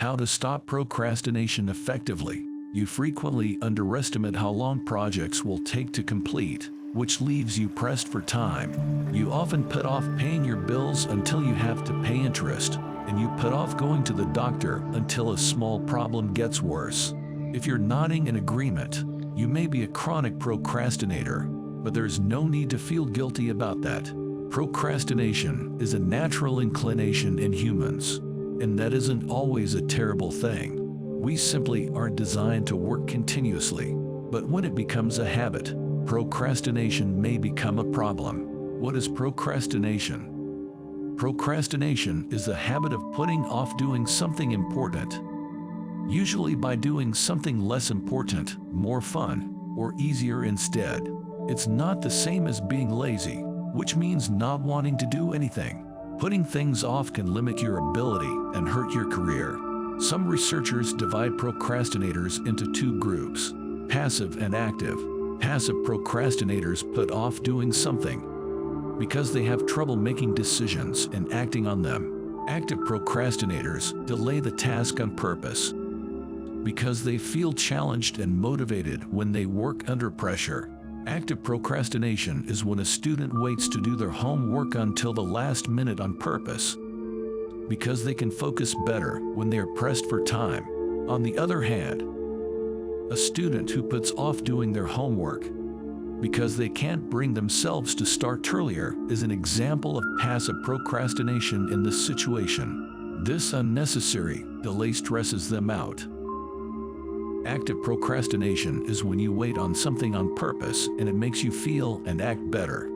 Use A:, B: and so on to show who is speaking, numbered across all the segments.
A: How to stop procrastination effectively. You frequently underestimate how long projects will take to complete, which leaves you pressed for time. You often put off paying your bills until you have to pay interest, and you put off going to the doctor until a small problem gets worse. If you're nodding in agreement, you may be a chronic procrastinator, but there's no need to feel guilty about that. Procrastination is a natural inclination in humans, and that isn't always a terrible thing. We simply aren't designed to work continuously, but when it becomes a habit, procrastination may become a problem. What is procrastination? Procrastination is the habit of putting off doing something important, usually by doing something less important, more fun, or easier instead. It's not the same as being lazy, which means not wanting to do anything. Putting things off can limit your ability and hurt your career. Some researchers divide procrastinators into two groups, passive and active. Passive procrastinators put off doing something because they have trouble making decisions and acting on them. Active procrastinators delay the task on purpose because they feel challenged and motivated when they work under pressure. Active procrastination is when a student waits to do their homework until the last minute on purpose because they can focus better when they are pressed for time. On the other hand, a student who puts off doing their homework because they can't bring themselves to start earlier is an example of passive procrastination in this situation. This unnecessary delay stresses them out. Active procrastination is when you wait on something on purpose and it makes you feel and act better.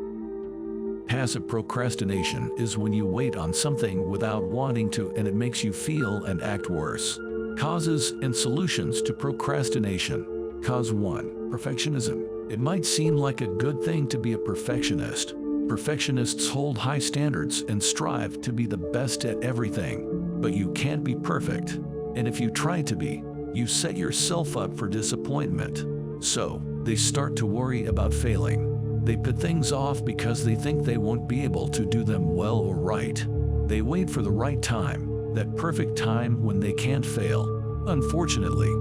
A: Passive procrastination is when you wait on something without wanting to and it makes you feel and act worse. Causes and solutions to procrastination. Cause 1. Perfectionism. It might seem like a good thing to be a perfectionist. Perfectionists hold high standards and strive to be the best at everything. But you can't be perfect. And if you try to be, you set yourself up for disappointment. So, they start to worry about failing. They put things off because they think they won't be able to do them well or right. They wait for the right time, that perfect time when they can't fail. Unfortunately,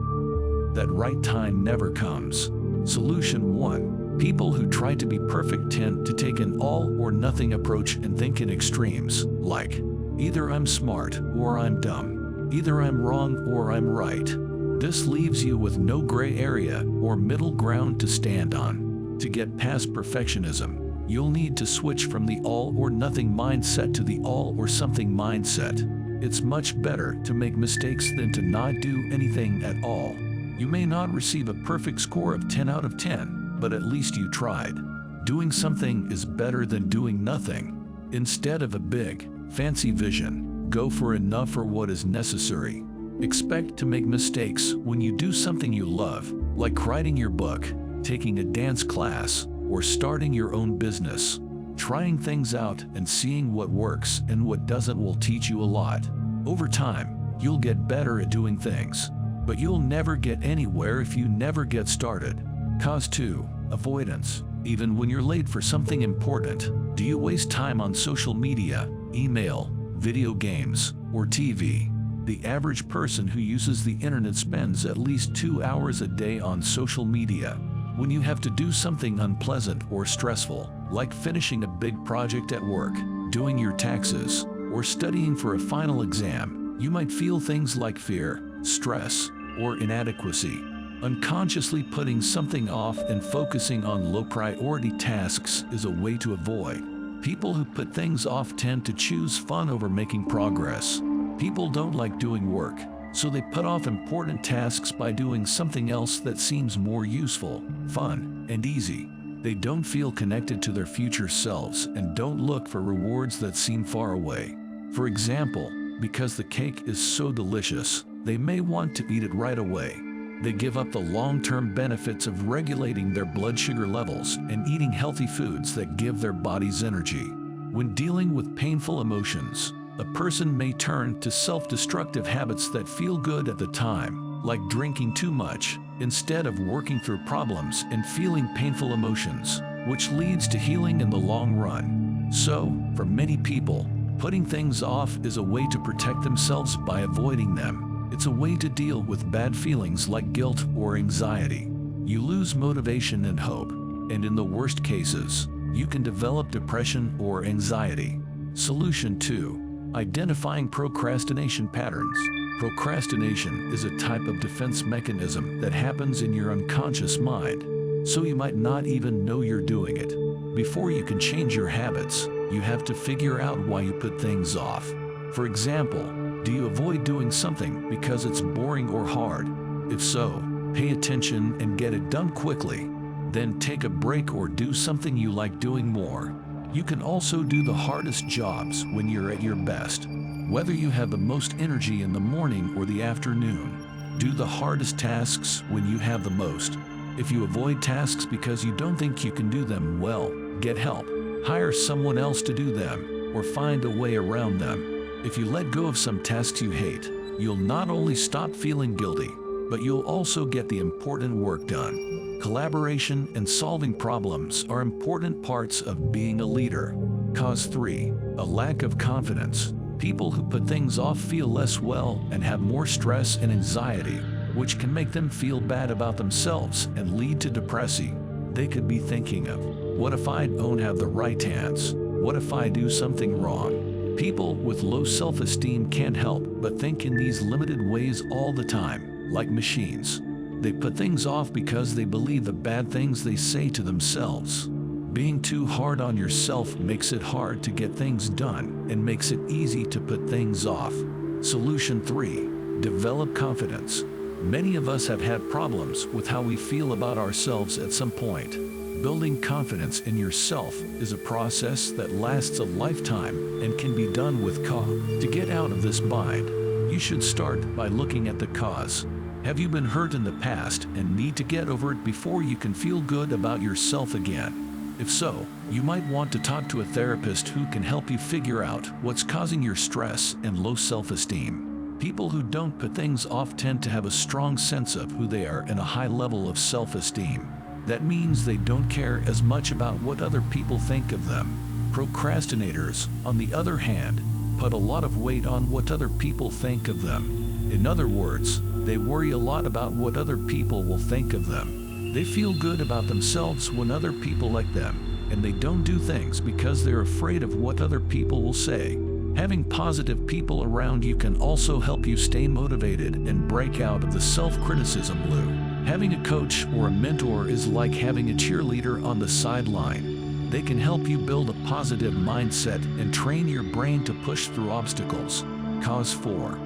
A: that right time never comes. Solution 1. People who try to be perfect tend to take an all-or-nothing approach and think in extremes, like, either I'm smart or I'm dumb, either I'm wrong or I'm right. This leaves you with no gray area or middle ground to stand on. To get past perfectionism, you'll need to switch from the all-or-nothing mindset to the all-or-something mindset. It's much better to make mistakes than to not do anything at all. You may not receive a perfect score of 10 out of 10, but at least you tried. Doing something is better than doing nothing. Instead of a big, fancy vision, go for enough or what is necessary. Expect to make mistakes when you do something you love, like writing your book, taking a dance class, or starting your own business. Trying things out and seeing what works and what doesn't will teach you a lot. Over time, you'll get better at doing things, but you'll never get anywhere if you never get started. Cause 2. Avoidance. Even when you're late for something important, do you waste time on social media, email, video games, or TV? The average person who uses the internet spends at least 2 hours a day on social media. When you have to do something unpleasant or stressful, like finishing a big project at work, doing your taxes, or studying for a final exam, you might feel things like fear, stress, or inadequacy. Unconsciously putting something off and focusing on low-priority tasks is a way to avoid. People who put things off tend to choose fun over making progress. People don't like doing work, so they put off important tasks by doing something else that seems more useful, fun, and easy. They don't feel connected to their future selves and don't look for rewards that seem far away. For example, because the cake is so delicious, they may want to eat it right away. They give up the long-term benefits of regulating their blood sugar levels and eating healthy foods that give their bodies energy. When dealing with painful emotions, a person may turn to self-destructive habits that feel good at the time, like drinking too much, instead of working through problems and feeling painful emotions, which leads to healing in the long run. So, for many people, putting things off is a way to protect themselves by avoiding them. It's It's a way to deal with bad feelings like guilt or anxiety. You lose motivation and hope, and in the worst cases, you can develop depression or anxiety. Solution 2. Identifying procrastination patterns. Procrastination is a type of defense mechanism that happens in your unconscious mind, so you might not even know you're doing it. Before you can change your habits, you have to figure out why you put things off. For example, do you avoid doing something because it's boring or hard? If so, pay attention and get it done quickly. Then take a break or do something you like doing more. You can also do the hardest jobs when you're at your best. Whether you have the most energy in the morning or the afternoon, do the hardest tasks when you have the most. If you avoid tasks because you don't think you can do them well, get help. Hire someone else to do them, or find a way around them. If you let go of some tasks you hate, you'll not only stop feeling guilty, but you'll also get the important work done. Collaboration and solving problems are important parts of being a leader. Cause 3. A lack of confidence. People who put things off feel less well and have more stress and anxiety, which can make them feel bad about themselves and lead to depression. They could be thinking of, what if I don't have the right chance? What if I do something wrong? People with low self-esteem can't help but think in these limited ways all the time, like machines. They put things off because they believe the bad things they say to themselves. Being too hard on yourself makes it hard to get things done and makes it easy to put things off. Solution 3. Develop confidence. Many of us have had problems with how we feel about ourselves at some point. Building confidence in yourself is a process that lasts a lifetime and can be done with cause. To get out of this bind, you should start by looking at the cause. Have you been hurt in the past and need to get over it before you can feel good about yourself again? If so, you might want to talk to a therapist who can help you figure out what's causing your stress and low self-esteem. People who don't put things off tend to have a strong sense of who they are and a high level of self-esteem. That means they don't care as much about what other people think of them. Procrastinators, on the other hand, put a lot of weight on what other people think of them. In other words, they worry a lot about what other people will think of them. They feel good about themselves when other people like them, and they don't do things because they're afraid of what other people will say. Having positive people around you can also help you stay motivated and break out of the self-criticism loop. Having a coach or a mentor is like having a cheerleader on the sideline. They can help you build a positive mindset and train your brain to push through obstacles. Cause 4.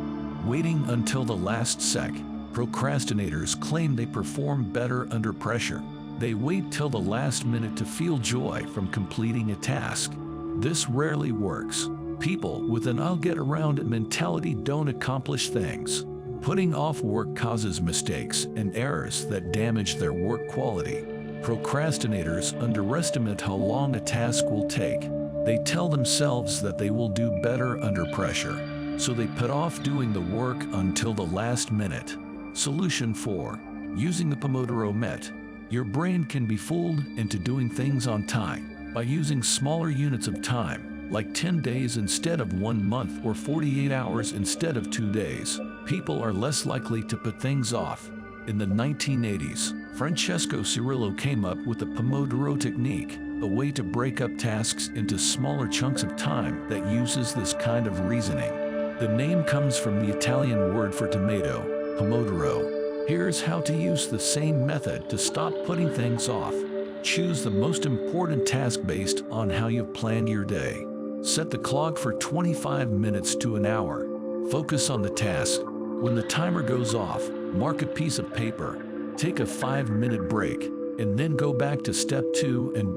A: Waiting until the last sec. Procrastinators claim they perform better under pressure. They wait till the last minute to feel joy from completing a task. This rarely works. People with an "I'll get around it" mentality don't accomplish things. Putting off work causes mistakes and errors that damage their work quality. Procrastinators underestimate how long a task will take. They tell themselves that they will do better under pressure, so they put off doing the work until the last minute. Solution 4. Using the Pomodoro method. Your brain can be fooled into doing things on time by using smaller units of time, like 10 days instead of 1 month or 48 hours instead of 2 days. People are less likely to put things off. In the 1980s, Francesco Cirillo came up with the Pomodoro technique, a way to break up tasks into smaller chunks of time that uses this kind of reasoning. The name comes from the Italian word for tomato, Pomodoro. Here's how to use the same method to stop putting things off. Choose the most important task based on how you've planned your day. Set the clock for 25 minutes to an hour. Focus on the task. When the timer goes off, mark a piece of paper. Take a 5-minute break, and then go back to step 2 and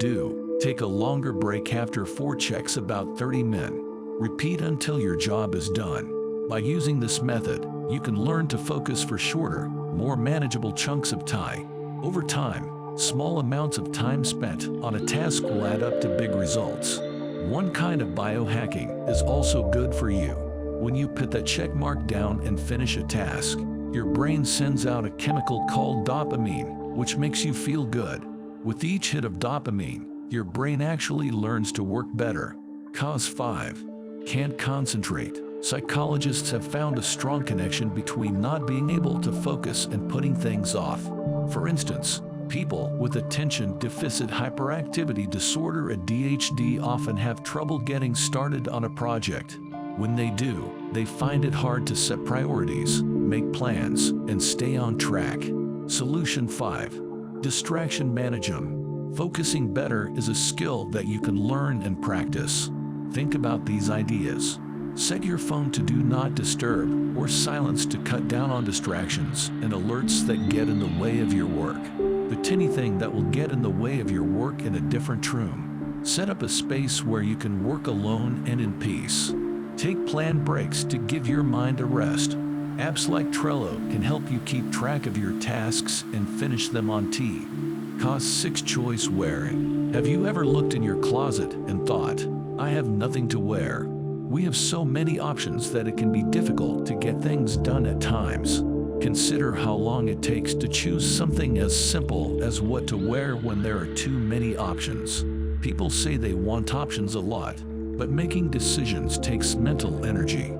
A: take a longer break after 4 checks about 30 minutes. Repeat until your job is done. By using this method, you can learn to focus for shorter, more manageable chunks of time. Over time, small amounts of time spent on a task will add up to big results. One kind of biohacking is also good for you. When you put that check mark down and finish a task, your brain sends out a chemical called dopamine, which makes you feel good. With each hit of dopamine, your brain actually learns to work better. Cause 5. Can't concentrate. Psychologists have found a strong connection between not being able to focus and putting things off. For instance, people with attention deficit hyperactivity disorder (ADHD) often have trouble getting started on a project. When they do, they find it hard to set priorities, make plans, and stay on track. Solution 5. Distraction management. Focusing better is a skill that you can learn and practice. Think about these ideas. Set your phone to do not disturb or silence to cut down on distractions and alerts that get in the way of your work. The tiny thing that will get in the way of your work in a different room. Set up a space where you can work alone and in peace. Take planned breaks to give your mind a rest. Apps like Trello can help you keep track of your tasks and finish them on time. Cause 6 choice wearing. Have you ever looked in your closet and thought, I have nothing to wear? We have so many options that it can be difficult to get things done at times. Consider how long it takes to choose something as simple as what to wear when there are too many options. People say they want options a lot, but making decisions takes mental energy.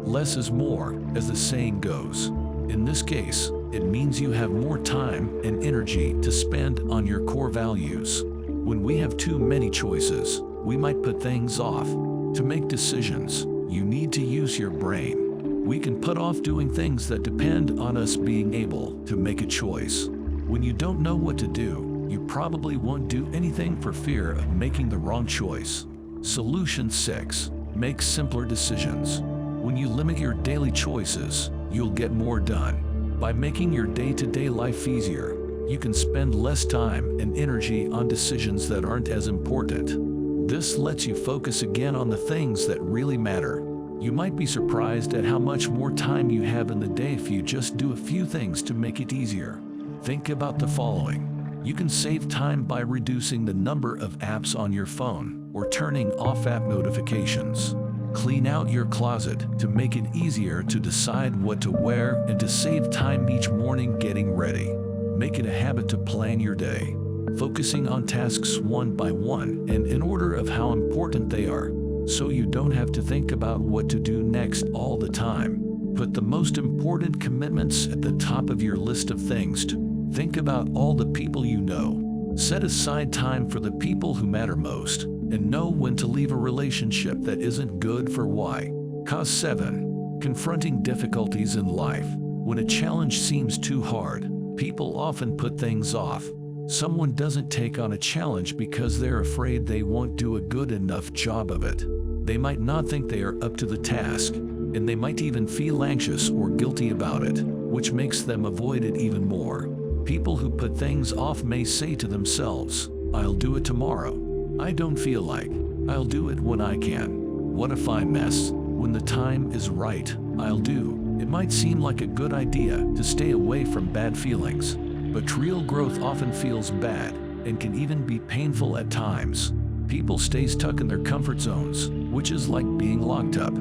A: Less is more, as the saying goes. In this case, it means you have more time and energy to spend on your core values. When we have too many choices, we might put things off. To make decisions, you need to use your brain. We can put off doing things that depend on us being able to make a choice. When you don't know what to do, you probably won't do anything for fear of making the wrong choice. Solution 6. Make simpler decisions. When you limit your daily choices, you'll get more done. By making your day-to-day life easier, you can spend less time and energy on decisions that aren't as important. This lets you focus again on the things that really matter. You might be surprised at how much more time you have in the day if you just do a few things to make it easier. Think about the following. You can save time by reducing the number of apps on your phone or turning off app notifications. Clean out your closet to make it easier to decide what to wear and to save time each morning getting ready. Make it a habit to plan your day, focusing on tasks one by one and in order of how important they are, so you don't have to think about what to do next all the time. Put the most important commitments at the top of your list of things to think about all the people you know. Set aside time for the people who matter most, and know when to leave a relationship that isn't good for why. Cause 7. Confronting difficulties in life. When a challenge seems too hard, people often put things off. Someone doesn't take on a challenge because they're afraid they won't do a good enough job of it. They might not think they are up to the task, and they might even feel anxious or guilty about it, which makes them avoid it even more. People who put things off may say to themselves, I'll do it tomorrow. I don't feel like. I'll do it when I can. What if I mess? When the time is right, I'll do. It might seem like a good idea to stay away from bad feelings, but real growth often feels bad and can even be painful at times. People stay stuck in their comfort zones, which is like being locked up.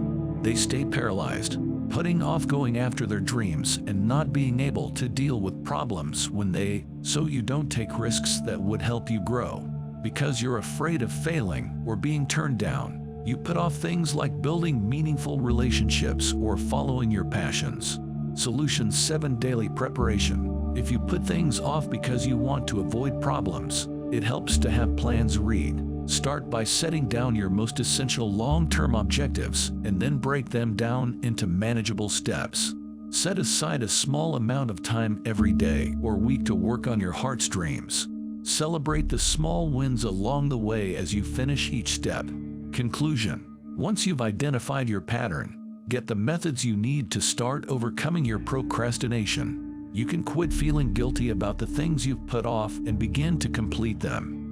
A: They stay paralyzed, putting off going after their dreams and not being able to deal with problems so you don't take risks that would help you grow. Because you're afraid of failing or being turned down, you put off things like building meaningful relationships or following your passions. Solution 7. Daily preparation. If you put things off because you want to avoid problems, it helps to have plans. Start by setting down your most essential long-term objectives and then break them down into manageable steps. Set aside a small amount of time every day or week to work on your heart's dreams. Celebrate the small wins along the way as you finish each step. Conclusion. Once you've identified your pattern, get the methods you need to start overcoming your procrastination. You can quit feeling guilty about the things you've put off and begin to complete them.